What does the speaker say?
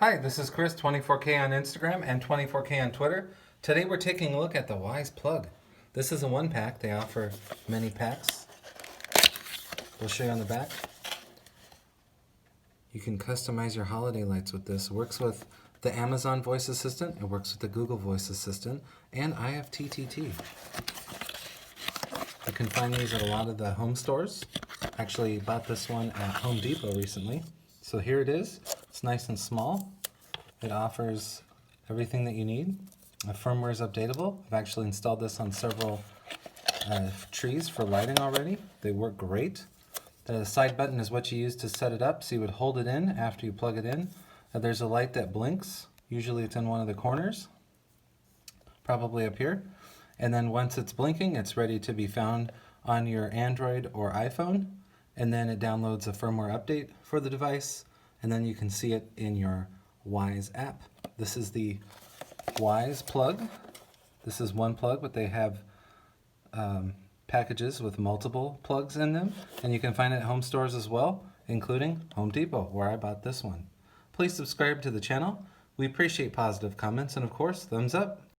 Hi, this is Chris, 24K on Instagram and 24K on Twitter. Today we're taking a look at the Wyze plug. This is a one pack. They offer many packs. We'll show you on the back. You can customize your holiday lights with this. It works with the Amazon Voice Assistant, it works with the Google Voice Assistant, and IFTTT. You can find these at a lot of the home stores. Actually bought this one at Home Depot recently. So here it is. It's nice and small. It offers everything that you need. The firmware is updatable. I've actually installed this on several trees for lighting already. They work great. The side button is what you use to set it up, so you would hold it in after you plug it in. There's a light that blinks. Usually it's in one of the corners, probably up here. And then once it's blinking, it's ready to be found on your Android or iPhone. And then it downloads a firmware update for the device, and then you can see it in your Wyze app. This is the Wyze plug. This is one plug, but they have packages with multiple plugs in them, and you can find it at home stores as well, including Home Depot, where I bought this one. Please subscribe to the channel. We appreciate positive comments, and of course, thumbs up.